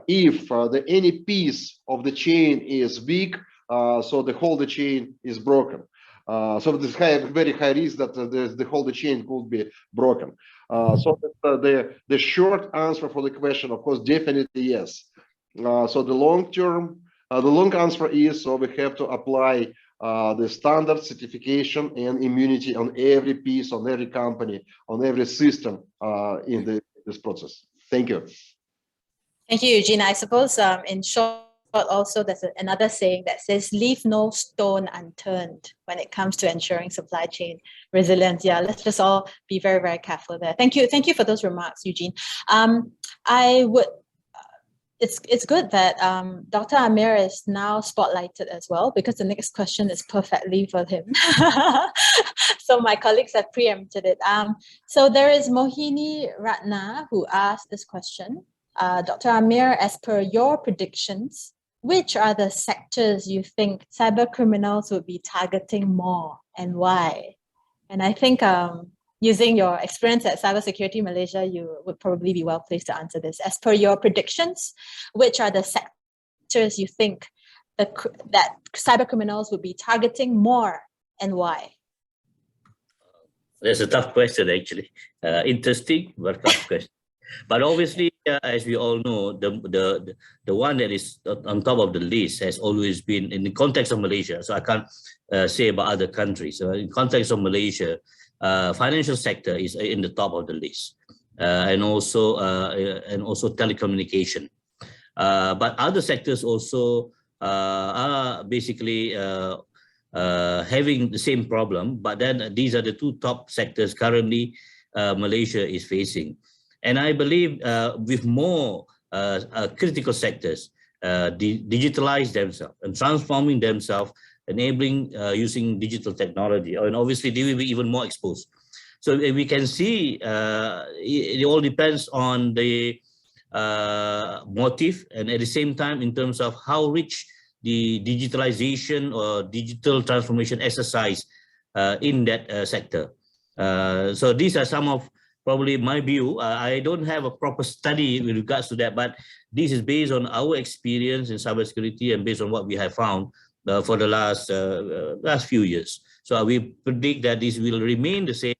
if any piece of the chain is weak, so the whole chain is broken. So there's very high risk that the whole chain could be broken. So the short answer for the question, of course, definitely yes. So the long answer is, so we have to apply the standard certification and immunity on every piece, on every company, on every system in this process. Thank you. Thank you, Eugene. I suppose in short also there's another saying that says, leave no stone unturned when it comes to ensuring supply chain resilience. Yeah, let's just all be very, very careful there. Thank you for those remarks, Eugene. It's good that Dr. Amir is now spotlighted as well, because the next question is perfectly for him. So my colleagues have preempted it. So there is Mohini Ratna who asked this question. Dr. Amir, as per your predictions, which are the sectors you think cyber criminals would be targeting more and why? And I think using your experience at Cybersecurity Malaysia, you would probably be well placed to answer this. As per your predictions, which are the sectors you think that cyber criminals would be targeting more and why? That's a tough question, actually. Interesting, but tough question. But obviously, as we all know, the one that is on top of the list has always been in the context of Malaysia. So I can't say about other countries. So in context of Malaysia, financial sector is in the top of the list, and also telecommunication. But other sectors also are basically having the same problem. But then these are the two top sectors currently Malaysia is facing. And I believe with more critical sectors digitalize themselves and transforming themselves, enabling using digital technology, and obviously they will be even more exposed. So we can see it all depends on the motive, and at the same time in terms of how rich the digitalization or digital transformation exercise in that sector. So these are some of probably my view. I don't have a proper study with regards to that, but this is based on our experience in cybersecurity and based on what we have found for the last few years. So we predict that this will remain the same,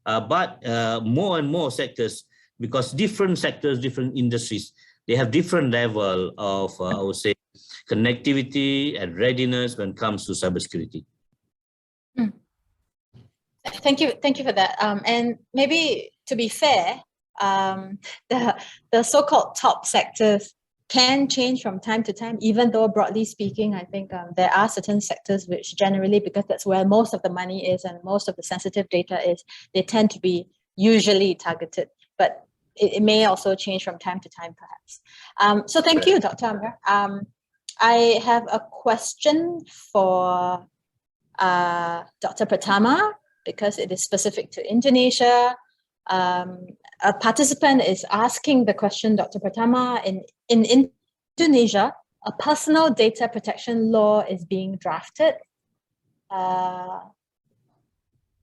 but more and more sectors, because different sectors, different industries, they have different level of, I would say, connectivity and readiness when it comes to cybersecurity. Thank you for that. And maybe to be fair, the so-called top sectors can change from time to time, even though broadly speaking, I think there are certain sectors which generally, because that's where most of the money is and most of the sensitive data is, they tend to be usually targeted, but it may also change from time to time, perhaps. So thank you, Dr. Amir. I have a question for Dr. Pratama, because it is specific to Indonesia. A participant is asking the question, Dr. Pratama, in Indonesia, a personal data protection law is being drafted.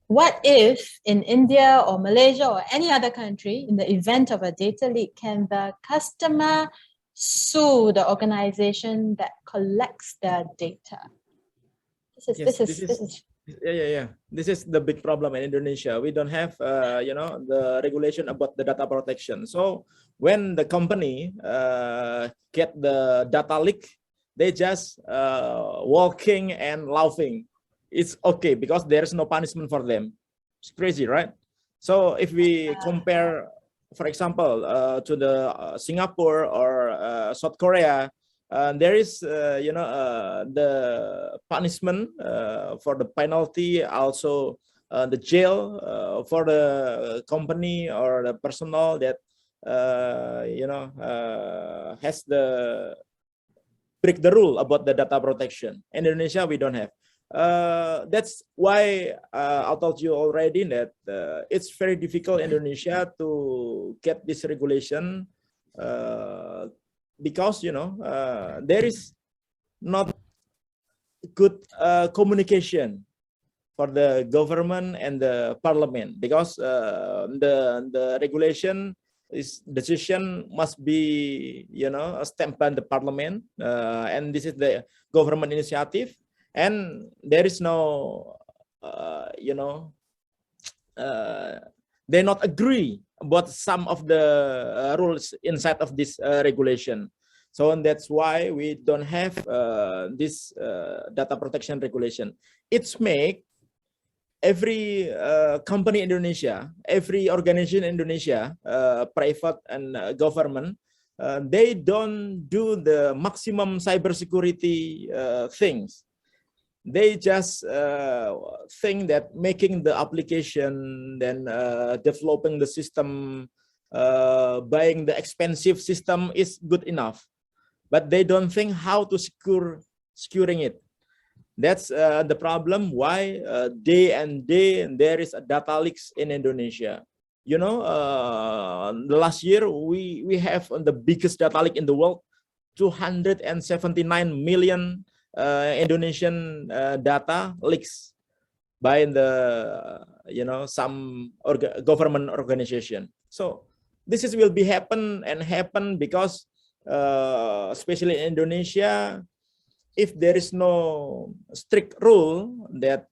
What if in India or Malaysia or any other country, in the event of a data leak, can the customer sue the organization that collects their data? This is Yeah. This is the big problem in Indonesia. We don't have, the regulation about the data protection. So when the company get the data leak, they just walking and laughing. It's okay because there's no punishment for them. It's crazy, right? So if we compare, for example, to the Singapore or South Korea, there is, the punishment for the penalty, also the jail for the company or the personnel that, has the break the rule about the data protection. In Indonesia, we don't have. That's why I told you already that it's very difficult in Indonesia to get this regulation. Because there is not good communication for the government and the parliament, because the regulation is decision must be stamped by the parliament, and this is the government initiative, and there is no they not agree about some of the rules inside of this regulation. So and that's why we don't have this data protection regulation. It's make every company in Indonesia, every organization in Indonesia, private and government, they don't do the maximum cybersecurity things. They just think that making the application, then developing the system, buying the expensive system is good enough, but they don't think how to securing it. That's the problem. Why day and day there is a data leaks in Indonesia. The last year we have the biggest data leak in the world, 279 million. Indonesian data leaks by the some government organization. So this will be happen because especially in Indonesia, if there is no strict rule that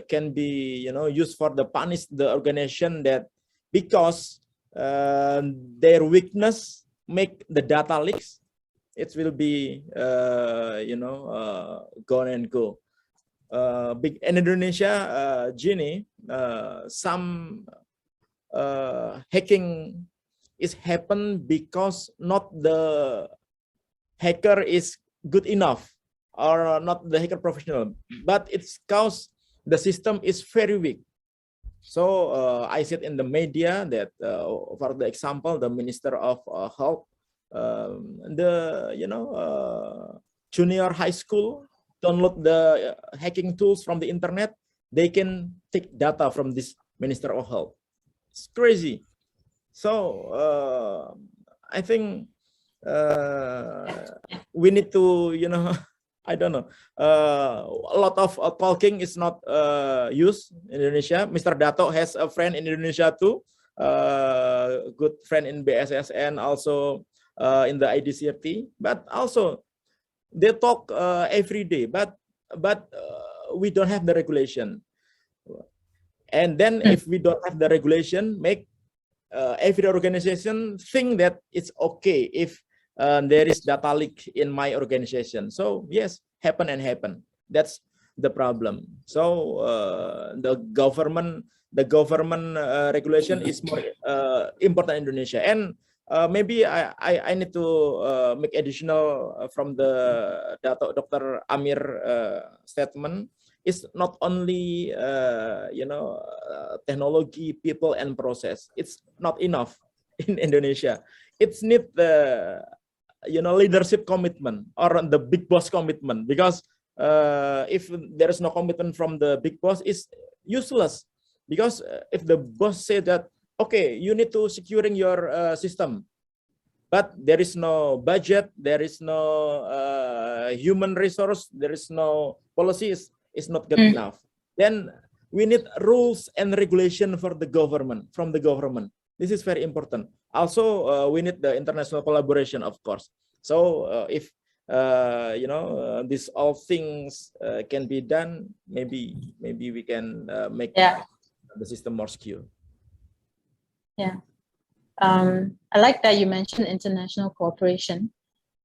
can be used for the punish the organization that because their weakness make the data leaks, it will be gone and go. Big in Indonesia, Gini, some hacking is happen because not the hacker is good enough or not the hacker professional, but it's cause the system is very weak. So I said in the media that, for the example, the Minister of Health, junior high school download the hacking tools from the internet, they can take data from this Minister of Health. It's crazy. So I think we need to, I don't know. A lot of talking is not used in Indonesia. Mr. Dato has a friend in Indonesia too, good friend in BSS and also in the IDCFT. But also they talk every day. But we don't have the regulation. And then if we don't have the regulation, make every organization think that it's okay if there is data leak in my organization. So yes, happen. That's the problem. So the government regulation is more important in Indonesia. And maybe I need to make additional from the Dr. Amir statement. It's not only technology, people, and process. It's not enough in Indonesia. It's need the leadership commitment or the big boss commitment, because if there is no commitment from the big boss, it's useless. Because if the boss say that, okay, you need to securing your system, but there is no budget, there is no human resource, there is no policies, it's not good enough. Then we need rules and regulation for the government, from the government. This is very important. Also, we need the international collaboration, of course. So if these all things can be done, maybe we can make the system more secure. Yeah. I like that you mentioned international cooperation,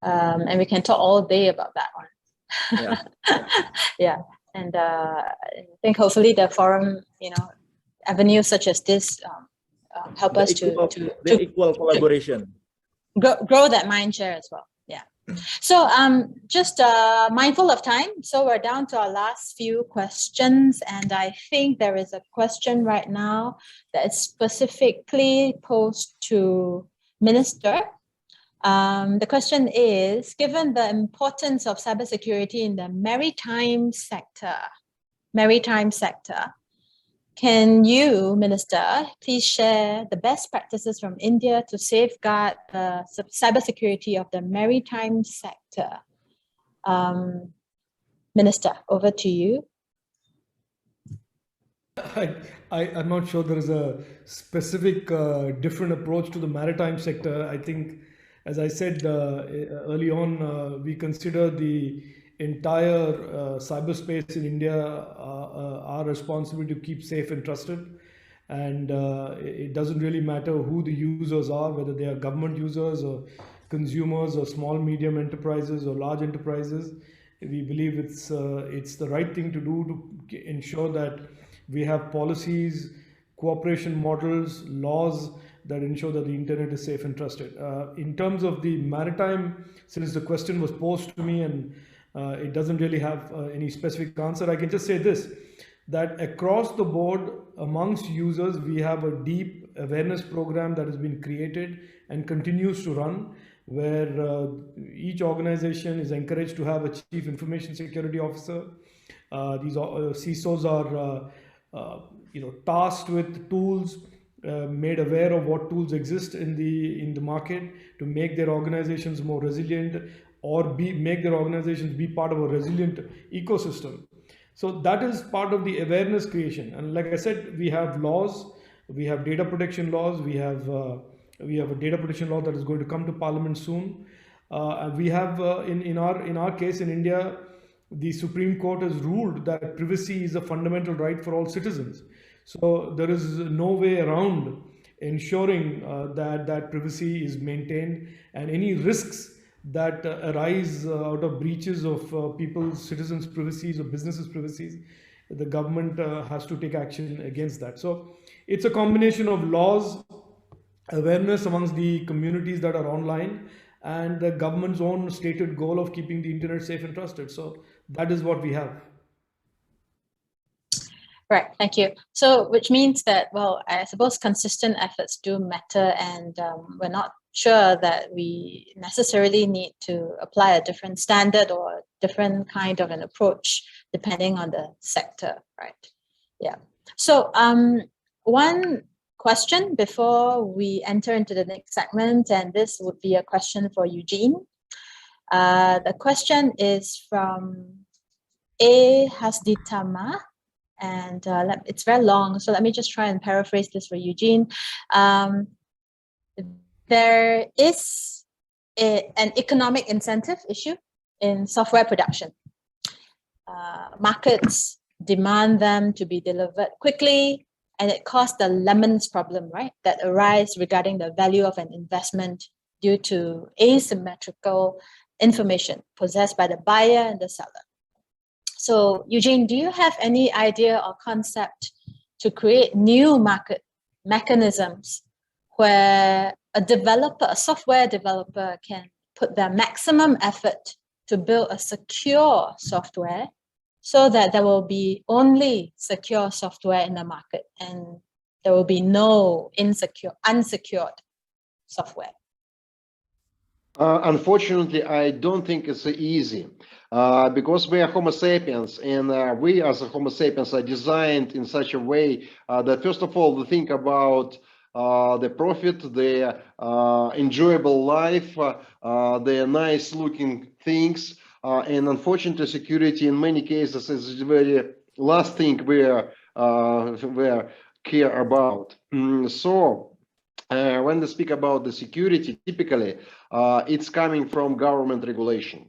and we can talk all day about that one. Yeah. Yeah. And I think hopefully the forum, avenues such as this help us to equal collaboration, grow that mind share as well. Yeah. So just mindful of time. So we're down to our last few questions, and I think there is a question right now that is specifically posed to Minister. The question is, given the importance of cybersecurity in the maritime sector, can you, Minister, please share the best practices from India to safeguard the cybersecurity of the maritime sector? Minister, over to you. I'm not sure there is a specific different approach to the maritime sector. I think, as I said early on, we consider the entire cyberspace in India our responsibility to keep safe and trusted. And it doesn't really matter who the users are, whether they are government users or consumers or small, medium enterprises or large enterprises. We believe it's the right thing to do to ensure that we have policies, cooperation models, laws that ensure that the internet is safe and trusted. In terms of the maritime, since the question was posed to me and it doesn't really have any specific answer, I can just say this, that across the board amongst users, we have a deep awareness program that has been created and continues to run, where each organization is encouraged to have a chief information security officer. These CISOs are tasked with tools, made aware of what tools exist in the market to make their organizations more resilient, or make their organizations be part of a resilient ecosystem. So that is part of the awareness creation. And like I said, we have laws, we have data protection laws, we have a data protection law that is going to come to Parliament soon. We have in our case in India, the Supreme Court has ruled that privacy is a fundamental right for all citizens. So there is no way around ensuring that privacy is maintained, and any risks that arise out of breaches of people's, citizens' privacies or businesses' privacies, the government has to take action against that. So it's a combination of laws, awareness amongst the communities that are online, and the government's own stated goal of keeping the internet safe and trusted. So that is what we have. Right, thank you. So, which means that, well, I suppose consistent efforts do matter, and we're not sure that we necessarily need to apply a different standard or a different kind of an approach depending on the sector, right? Yeah. So, one question before we enter into the next segment, and this would be a question for Eugene. The question is from A. Hasditama. And it's very long, so let me just try and paraphrase this for Eugene. There is an economic incentive issue in software production. Markets demand them to be delivered quickly, and it caused the lemons problem, right? That arise regarding the value of an investment due to asymmetrical information possessed by the buyer and the seller. So, Eugene, do you have any idea or concept to create new market mechanisms where a software developer can put their maximum effort to build a secure software so that there will be only secure software in the market and there will be no unsecured software? Unfortunately, I don't think it's easy because we are Homo sapiens, and we as a Homo sapiens are designed in such a way that first of all, we think about the profit, the enjoyable life, the nice looking things, and unfortunately, security in many cases is the very last thing we care about. When they speak about the security, typically it's coming from government regulation.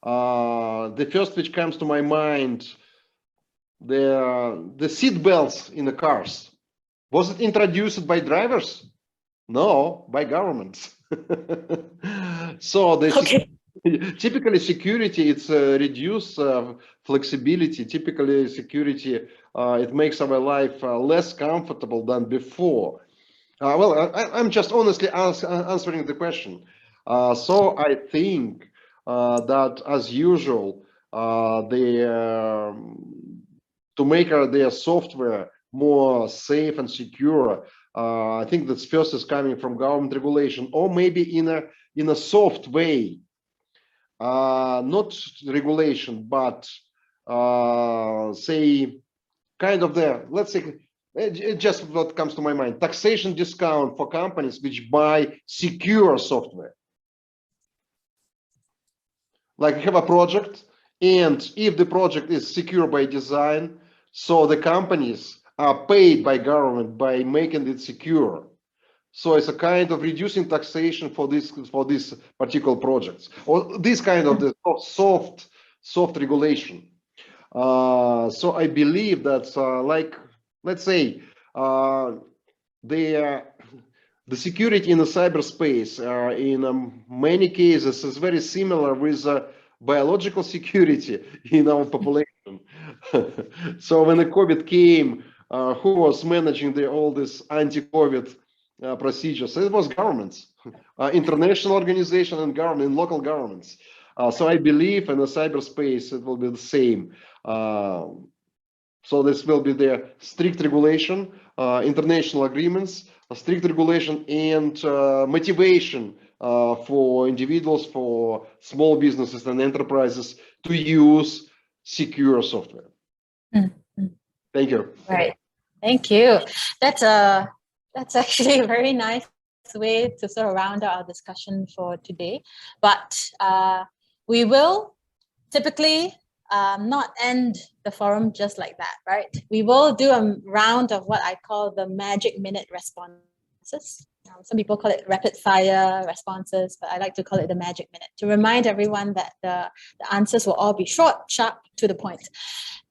The first which comes to my mind, the seat belts in the cars. Was it introduced by drivers? No, by governments. So typically security, it's reduced flexibility. Typically security, it makes our life less comfortable than before. Well, I'm just honestly answering the question. So I think that as usual, to make their software more safe and secure, I think that first is coming from government regulation, or maybe in a soft way, not regulation, but say kind of let's say. Just what comes to my mind, taxation discount for companies which buy secure software. Like you have a project, and if the project is secure by design, so the companies are paid by government by making it secure. So it's a kind of reducing taxation for these particular projects, or this kind of the soft regulation. So I believe that like, let's say the security in the cyberspace in many cases is very similar with biological security in our population. So when the COVID came, who was managing all this anti-COVID procedures? It was governments, international organization and government, and local governments. So I believe in the cyberspace it will be the same. So this will be the strict regulation, international agreements, strict regulation, and motivation for individuals, for small businesses and enterprises to use secure software. Mm-hmm. Thank you. Right. Thank you. That's actually a very nice way to sort of round out our discussion for today. But we will typically not end the forum just like that, right? We will do a round of what I call the magic minute responses. Some people call it rapid fire responses, but I like to call it the magic minute to remind everyone that the answers will all be short, sharp, to the point.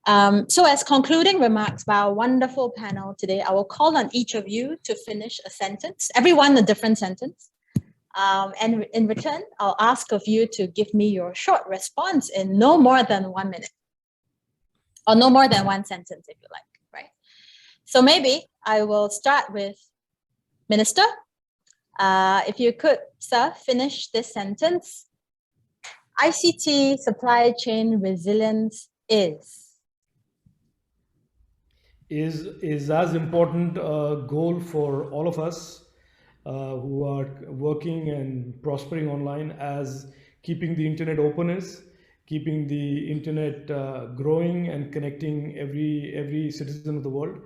So as concluding remarks by our wonderful panel today, I will call on each of you to finish a sentence, everyone a different sentence. And in return, I'll ask of you to give me your short response in no more than 1 minute, or no more than one sentence, if you like, right? So maybe I will start with Minister. If you could, sir, finish this sentence. ICT supply chain resilience is. is as important a goal for all of us who are working and prospering online as keeping the internet open is, keeping the internet growing and connecting every citizen of the world.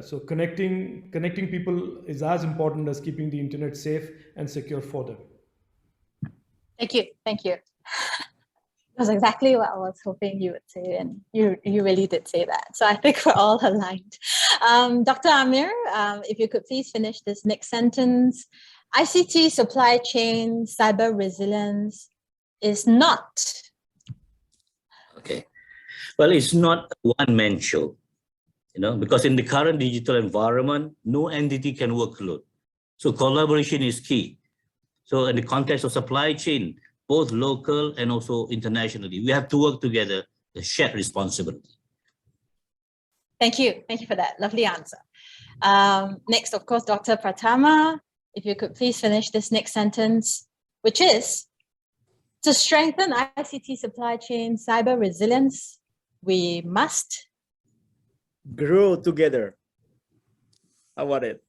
So connecting people is as important as keeping the internet safe and secure for them. Thank you. Thank you. That's exactly what I was hoping you would say, and you really did say that. So I think we're all aligned. Dr. Amir, if you could please finish this next sentence. ICT supply chain cyber resilience is not. Okay. Well, it's not a one-man show, because in the current digital environment, no entity can work alone. So collaboration is key. So in the context of supply chain, both local and also internationally, we have to work together, the shared responsibility. Thank you. Thank you for that lovely answer. Next, of course, Dr. Pratama, if you could please finish this next sentence, which is, to strengthen ICT supply chain cyber resilience, we must grow together. How about it?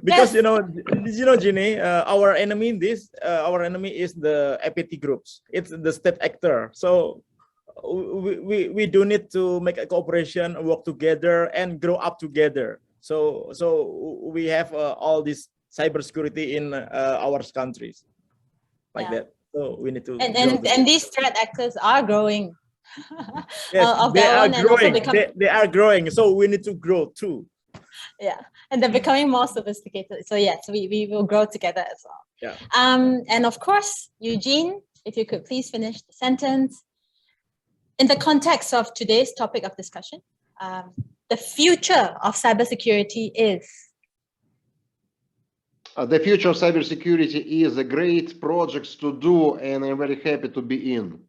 Because Yes. Ginny, our enemy is the APT groups. It's the state actor. So we do need to make a cooperation, work together, and grow up together. So we have all this cybersecurity in our countries, like that. So we need to and these threat actors are growing. Yes, they are growing. They are growing. So we need to grow too. Yeah, and they're becoming more sophisticated. So yes, we will grow together as well. Yeah. And of course, Eugene, if you could please finish the sentence. In the context of today's topic of discussion, the future of cybersecurity is. The future of cybersecurity is a great projects to do, and I'm very happy to be in.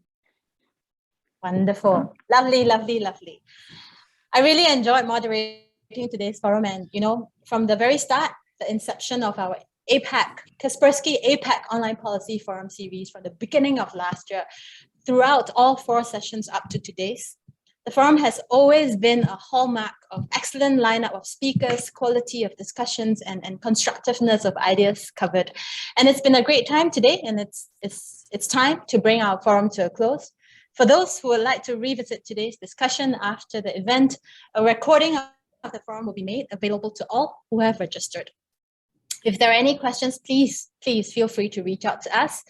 Wonderful, lovely, lovely, lovely. I really enjoyed moderating today's forum, and from the very start, the inception of our APAC, Kaspersky APAC online policy forum series from the beginning of last year, throughout all 4 sessions up to today's, the forum has always been a hallmark of excellent lineup of speakers, quality of discussions, and constructiveness of ideas covered. And it's been a great time today, and it's time to bring our forum to a close. For those who would like to revisit today's discussion after the event, a recording of the forum will be made available to all who have registered. If there are any questions, please feel free to reach out to us.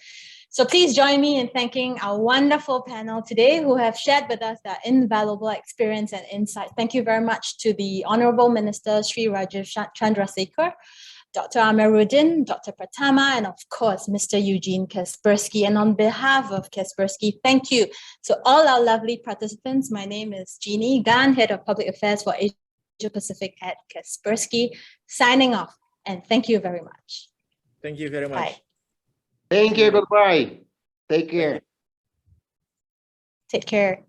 So please join me in thanking our wonderful panel today who have shared with us their invaluable experience and insight. Thank you very much to the Honorable Minister Sri Rajiv Chandrasekhar, Dr. Amiruddin, Dr. Pratama, and of course, Mr. Eugene Kaspersky. And on behalf of Kaspersky, thank you to all our lovely participants. My name is Jeannie Gan, Head of Public Affairs for Asia Pacific at Kaspersky, signing off. And thank you very much. Thank you very much. Bye. Thank you. Goodbye. Take care. Take care.